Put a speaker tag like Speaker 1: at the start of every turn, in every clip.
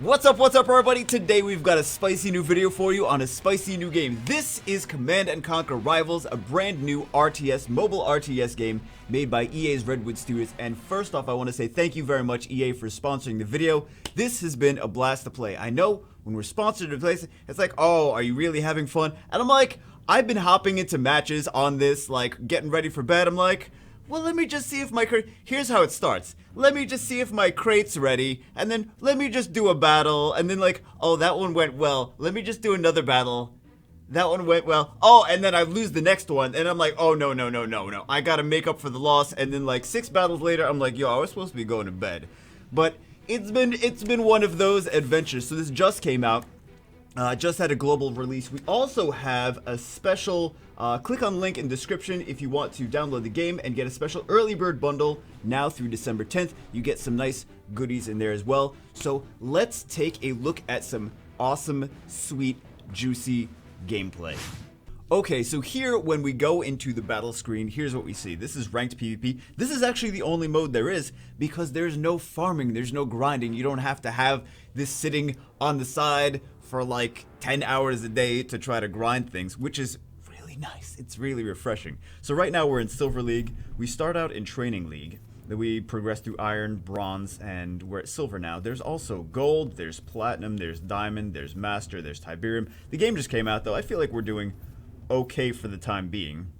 Speaker 1: What's up everybody? Today we've got a spicy new video for you on a spicy new game. This is Command & Conquer Rivals, a brand new RTS, mobile RTS game made by EA's Redwood Studios. And first off, I want to say thank you very much EA for sponsoring the video. This has been a blast to play. I know when we're sponsored to play, it's like, oh, are you really having fun? And I'm like, I've been hopping into matches on this, like getting ready for bed. I'm like, well, let me just see if my here's how it starts. Let me just see if my crate's ready, and then let me just do a battle, and then like, oh, that one went well. Let me just do another battle. That one went well. Oh, and then I lose the next one, and I'm like, oh, no. I gotta make up for the loss, and then like 6 battles later, I'm like, yo, I was supposed to be going to bed. But it's been one of those adventures. So this just came out. Just had a global release. We also have a special, click on link in description if you want to download the game and get a special early bird bundle now through December 10th. You get some nice goodies in there as well. So let's take a look at some awesome, sweet, juicy gameplay. Okay, so here when we go into the battle screen, here's what we see. This is ranked PvP. This is actually the only mode there is because there's no farming, there's no grinding. You don't have to have this sitting on the side for like 10 hours a day to try to grind things, which is really nice. It's really refreshing. So right now we're in Silver League. We start out in Training League. Then we progress through Iron, Bronze, and we're at Silver now. There's also Gold, there's Platinum, there's Diamond, there's Master, there's Tiberium. The game just came out though. I feel like we're doing okay for the time being.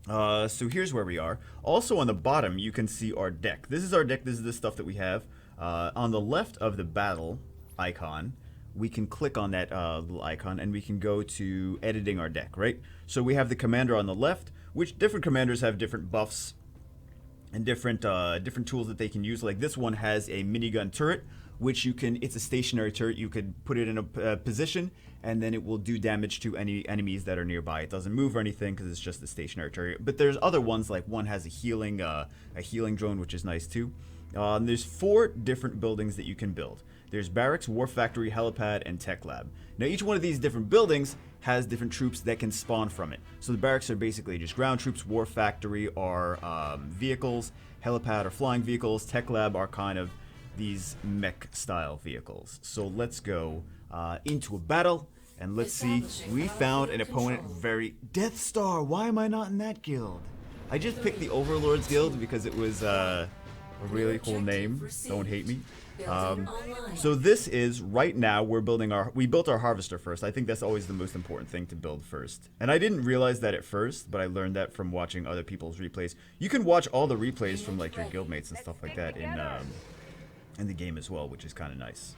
Speaker 1: So here's where we are. Also on the bottom you can see our deck. This is our deck. This is the stuff that we have. On the left of the battle icon, we can click on that little icon and we can go to editing our deck, right? So we have the commander on the left, which different commanders have different buffs and different tools that they can use. Like this one has a minigun turret, which it's a stationary turret. You could put it in a position and then it will do damage to any enemies that are nearby. It doesn't move or anything because it's just a stationary turret. But there's other ones, like one has a healing drone, which is nice too. There's 4 different buildings that you can build. There's Barracks, War Factory, Helipad, and Tech Lab. Now each one of these different buildings has different troops that can spawn from it. So the Barracks are basically just ground troops, War Factory are vehicles, Helipad are flying vehicles, Tech Lab are kind of these mech style vehicles. So let's go into a battle and let's see. We found an opponent very... Death Star, why am I not in that guild? I just picked the Overlords guild because it was a really cool name. Don't hate me. So this is right now we built our harvester first. I think that's always the most important thing to build first. And I didn't realize that at first, but I learned that from watching other people's replays. You can watch all the replays from like your guildmates and stuff like that in the game as well, which is kind of nice.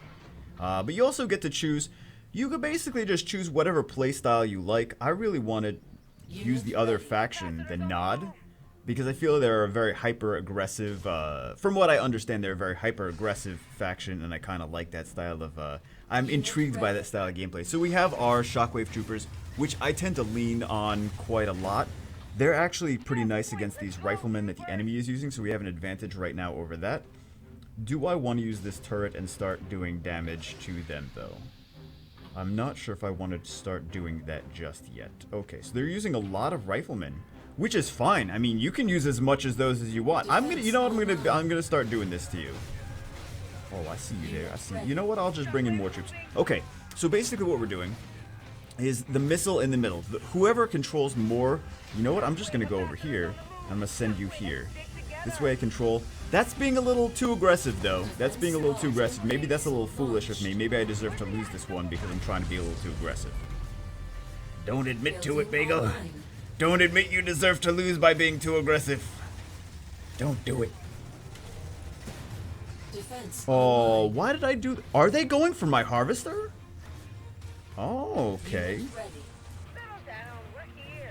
Speaker 1: But you also get to choose. You could basically just choose whatever playstyle you like. I really wanted to use the other faction, the Nod, because I feel they're a very hyper-aggressive, from what I understand, they're a very hyper-aggressive faction, and I kind of like that style of, I'm intrigued by that style of gameplay. So we have our Shockwave Troopers, which I tend to lean on quite a lot. They're actually pretty nice against these riflemen that the enemy is using, so we have an advantage right now over that. Do I want to use this turret and start doing damage to them, though? I'm not sure if I want to start doing that just yet. Okay, so they're using a lot of riflemen, which is fine. I mean, you can use as much as those as you want. You know what I'm gonna start doing this to you. Oh, I see you there. I see. You know what? I'll just bring in more troops. Okay, so basically what we're doing is the missile in the middle. Whoever controls more, you know what? I'm just gonna go over here. I'm gonna send you here. This way I control. That's being a little too aggressive, though. That's being a little too aggressive. Maybe that's a little foolish of me. Maybe I deserve to lose this one because I'm trying to be a little too aggressive. Don't admit to it, Bagel. Don't admit you deserve to lose by being too aggressive. Don't do it. Oh, why did I do... Are they going for my harvester? Oh, okay.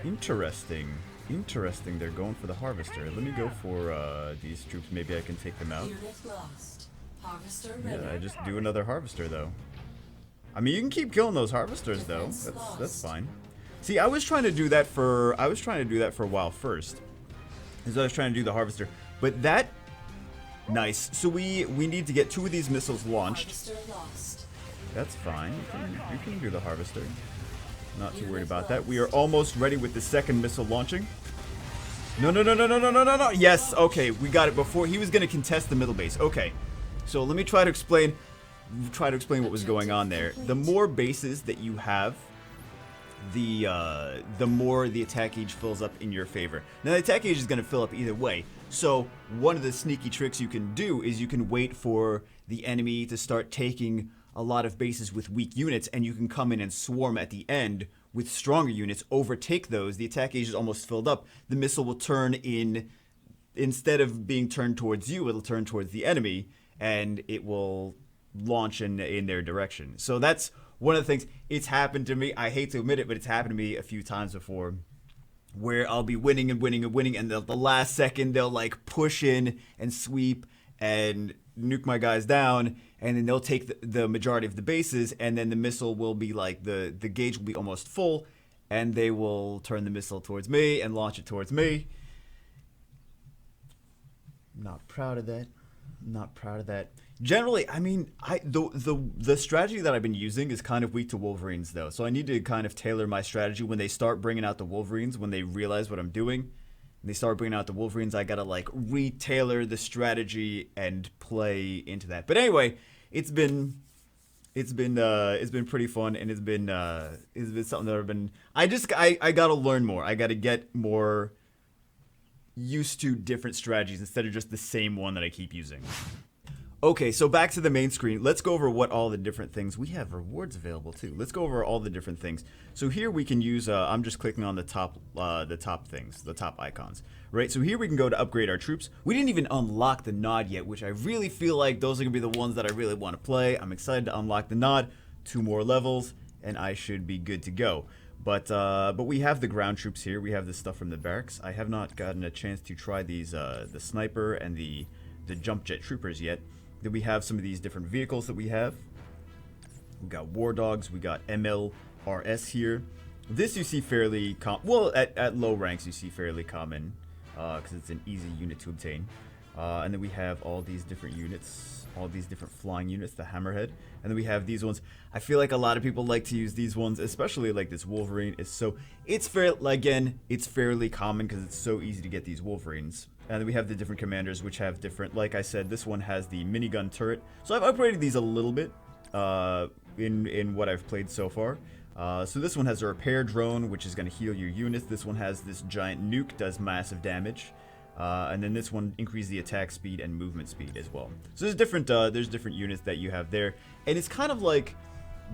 Speaker 1: Interesting. Interesting, they're going for the harvester. Let me go for these troops. Maybe I can take them out. Yeah, I just do another harvester, though. I mean, you can keep killing those harvesters, though. That's fine. See, I was trying to do that for a while first. As I was trying to do the harvester. But that... Nice. So we need to get 2 of these missiles launched. That's fine. You can do the harvester. Not too worried about that. We are almost ready with the second missile launching. No. Yes, okay. We got it before. He was going to contest the middle base. Okay. So let me try to explain. try to explain what was going on there. The more bases that you have, the more the attack gauge fills up in your favor. Now the attack gauge is going to fill up either way. So one of the sneaky tricks you can do is you can wait for the enemy to start taking a lot of bases with weak units, and you can come in and swarm at the end with stronger units, overtake those. The attack gauge is almost filled up. The missile will turn in, instead of being turned towards you, it'll turn towards the enemy, and it will launch in their direction. So that's one of the things. It's happened to me. I hate to admit it, but it's happened to me a few times before, where I'll be winning and winning and winning, and the last second they'll like push in and sweep and nuke my guys down, and then they'll take the majority of the bases, and then the missile will be like, the gauge will be almost full, and they will turn the missile towards me and launch it towards me. Not proud of that. Not proud of that. Generally, I mean, the strategy that I've been using is kind of weak to Wolverines, though. So I need to kind of tailor my strategy when they start bringing out the Wolverines, when they realize what I'm doing. And they start bringing out the Wolverines, I gotta like retailor the strategy and play into that. But anyway, it's been pretty fun, and it's been something that I've been. I gotta learn more. I gotta get more used to different strategies instead of just the same one that I keep using. Okay, so back to the main screen. Let's go over what all the different things. We have rewards available too. Let's go over all the different things. So here we can use, I'm just clicking on the top things, the top icons, right? So here we can go to upgrade our troops. We didn't even unlock the Nod yet, which I really feel like those are gonna be the ones that I really want to play. I'm excited to unlock the Nod, 2 more levels, and I should be good to go. But we have the ground troops here. We have the stuff from the barracks. I have not gotten a chance to try these, the sniper and the jump jet troopers yet. Then we have some of these different vehicles that we have. We got war dogs. We got MLRS here. This you see fairly well, at low ranks you see fairly common, because it's an easy unit to obtain. And then we have all these different units, all these different flying units, the Hammerhead. And then we have these ones. I feel like a lot of people like to use these ones, especially like this Wolverine. It's fairly common because it's so easy to get these Wolverines. And then we have the different commanders, which have different, like I said, this one has the minigun turret. So I've upgraded these a little bit in what I've played so far. So this one has a repair drone, which is going to heal your units. This one has this giant nuke, does massive damage. And then this one increases the attack speed and movement speed as well. So there's different units that you have there. And it's kind of like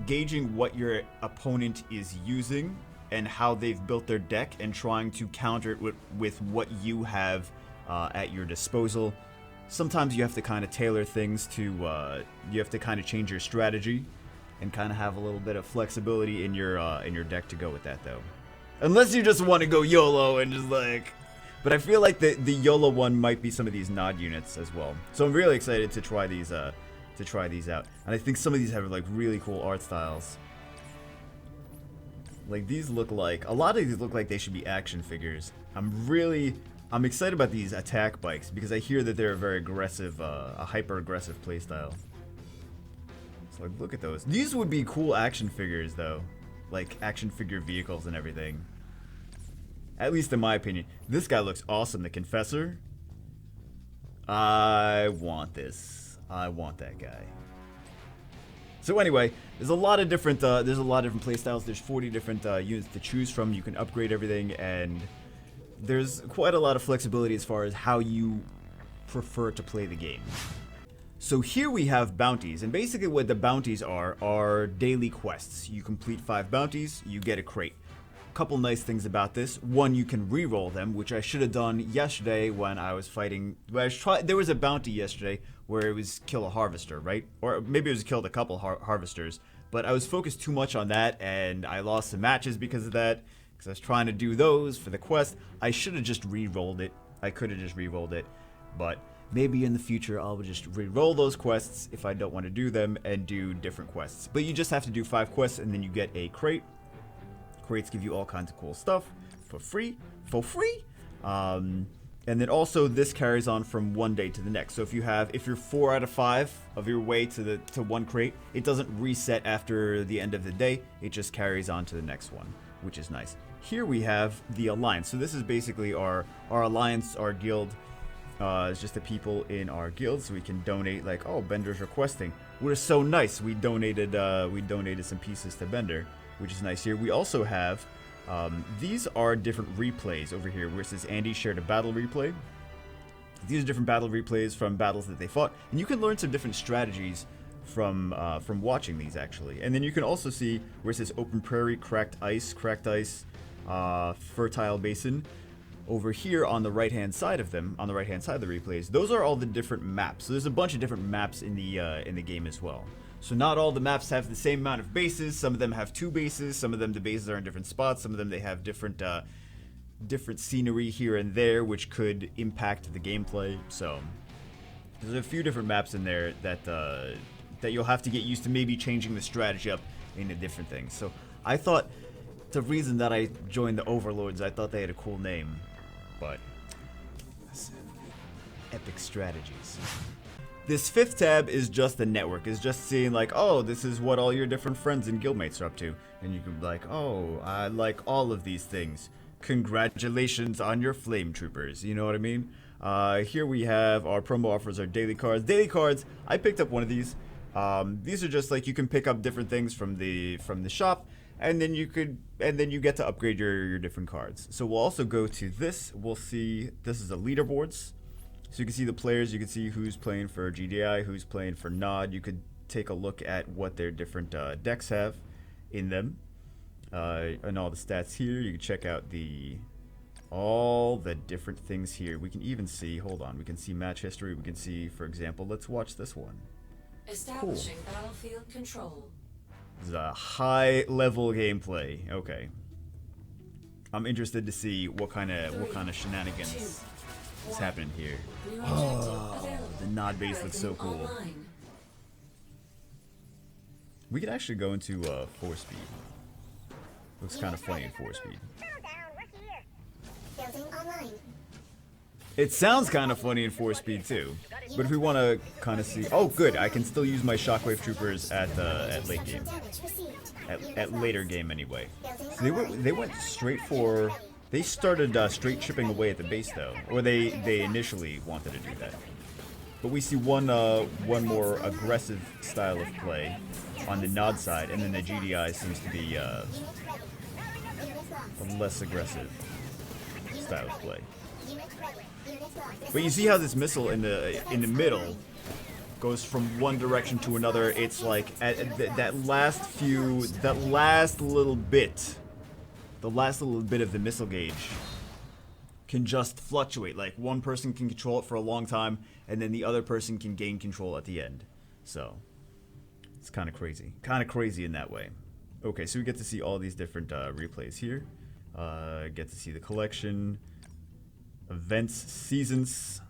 Speaker 1: gauging what your opponent is using and how they've built their deck and trying to counter it with what you have at your disposal. Sometimes you have to kind of tailor things to, you have to kind of change your strategy and kind of have a little bit of flexibility in your deck to go with that, though. Unless you just want to go YOLO and just like... But I feel like the YOLO one might be some of these Nod units as well. So I'm really excited to try these out. And I think some of these have like really cool art styles. Like these look like, a lot of these look like they should be action figures. I'm excited about these attack bikes because I hear that they're a very aggressive, a hyper-aggressive playstyle. So like, look at those. These would be cool action figures though. Like action figure vehicles and everything. At least in my opinion. This guy looks awesome, the Confessor. I want this. I want that guy. So anyway, there's a lot of different playstyles. There's 40 different units to choose from. You can upgrade everything, and there's quite a lot of flexibility as far as how you prefer to play the game. So here we have bounties, and basically what the bounties are daily quests. You complete 5 bounties, you get a crate. Couple nice things about this. One, you can re-roll them, which I should have done yesterday when I was fighting. There was a bounty yesterday where it was kill a harvester, right? Or maybe it was killed a couple harvesters. But I was focused too much on that, and I lost some matches because of that. Because I was trying to do those for the quest. I should have just re-rolled it. I could have just re-rolled it. But maybe in the future I'll just re-roll those quests if I don't want to do them and do different quests. But you just have to do 5 quests and then you get a crate. Crates give you all kinds of cool stuff for free. And then also this carries on from one day to the next. So if you're 4 out of 5 of your way to one crate, it doesn't reset after the end of the day. It just carries on to the next one, which is nice. Here we have the Alliance. So this is basically our Alliance, our guild. It's just the people in our guild, so we can donate, like, oh, Bender's requesting. were so nice. We donated some pieces to Bender, which is nice here. We also have these are different replays over here, where it says Andy shared a battle replay. These are different battle replays from battles that they fought, and you can learn some different strategies from watching these, actually. And then you can also see where it says open prairie, cracked ice, fertile basin. Over here on the right-hand side of them, on the right-hand side of the replays, those are all the different maps. So there's a bunch of different maps in the game as well. So not all the maps have the same amount of bases. Some of them have 2 bases. Some of them, the bases are in different spots. Some of them, they have different scenery here and there, which could impact the gameplay. So there's a few different maps in there that that you'll have to get used to, maybe changing the strategy up into different things. So I thought, the reason that I joined the Overlords, I thought they had a cool name, but epic strategies. This 5th tab is just the network. It's just seeing like, oh, this is what all your different friends and guildmates are up to, and you can be like, oh, I like all of these things. Congratulations on your flame troopers. You know what I mean? Here we have our promo offers, our daily cards. Daily cards. I picked up one of these. These are just like, you can pick up different things from the shop, and then you get to upgrade your different cards. So we'll also go to this. We'll see, this is the leaderboards. So you can see the players, you can see who's playing for GDI, who's playing for Nod. You could take a look at what their different decks have in them, and all the stats here. You can check out all the different things here. We can even see, hold on, we can see match history. We can see, for example, let's watch this one.
Speaker 2: Establishing battlefield control.
Speaker 1: This is a high level gameplay. Okay. I'm interested to see what kind of shenanigans is happening here. Oh, the Nod base looks so cool. We could actually go into 4-speed. Looks kind of funny in 4-speed. It sounds kind of funny in 4-speed too. But if we want to kind of see, oh good, I can still use my shockwave troopers at late game, at later game anyway. So they went straight for. They started straight chipping away at the base though, or they initially wanted to do that. But we see one more aggressive style of play on the Nod side, and then the GDI seems to be a less aggressive style of play. But you see how this missile in the middle goes from one direction to another. It's like that last little bit of the missile gauge can just fluctuate. Like one person can control it for a long time, and then the other person can gain control at the end. So it's kind of crazy in that way. Okay, so we get to see all these different replays here. Get to see the collection. Events, seasons.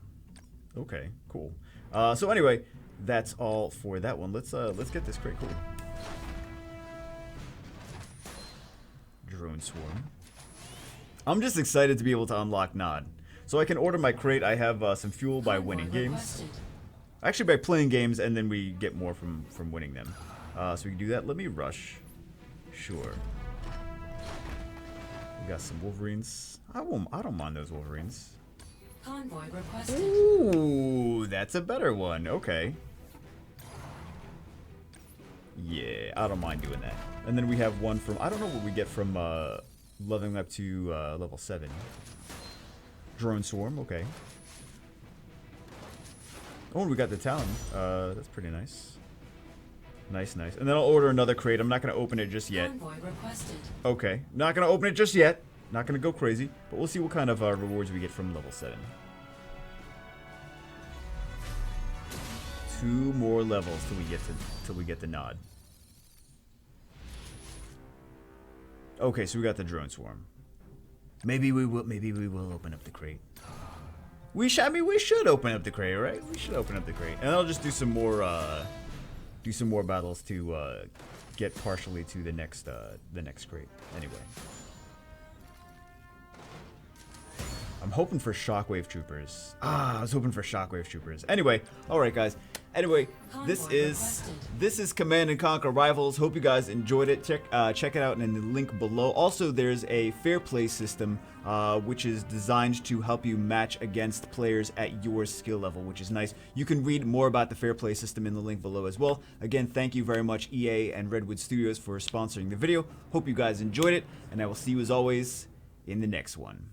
Speaker 1: Okay, cool. So anyway, that's all for that one. Let's get this crate. Cool. Drone swarm. I'm just excited to be able to unlock Nod. So I can order my crate. I have some fuel by winning games. Actually, by playing games, and then we get more from winning them. So we can do that. Let me rush. Sure. We got some Wolverines. I don't mind those Wolverines.
Speaker 2: Convoy requested.
Speaker 1: Ooh, that's a better one. Okay. Yeah, I don't mind doing that. And then we have one from, I don't know what we get from leveling up to level 7. Drone swarm. Okay. Oh, and we got the Talon. That's pretty nice. Nice. And then I'll order another crate. I'm not going to open it just yet.
Speaker 2: Convoy requested.
Speaker 1: Okay. Not going to open it just yet. Not going to go crazy. But we'll see what kind of rewards we get from level 7. 2 more levels till we get the Nod. Okay, so we got the drone swarm. Maybe we will open up the crate. We should open up the crate, right? We should open up the crate. And I'll just do some more battles to get partially to the next crate. Anyway. I'm hoping for shockwave troopers. I was hoping for shockwave troopers. Anyway, alright guys. Anyway, this
Speaker 2: Convoy requested.
Speaker 1: is Command and Conquer Rivals. Hope you guys enjoyed it. Check it out in the link below. Also, there's a fair play system, which is designed to help you match against players at your skill level, which is nice. You can read more about the fair play system in the link below as well. Again, thank you very much, EA and Redwood Studios, for sponsoring the video. Hope you guys enjoyed it, and I will see you as always in the next one.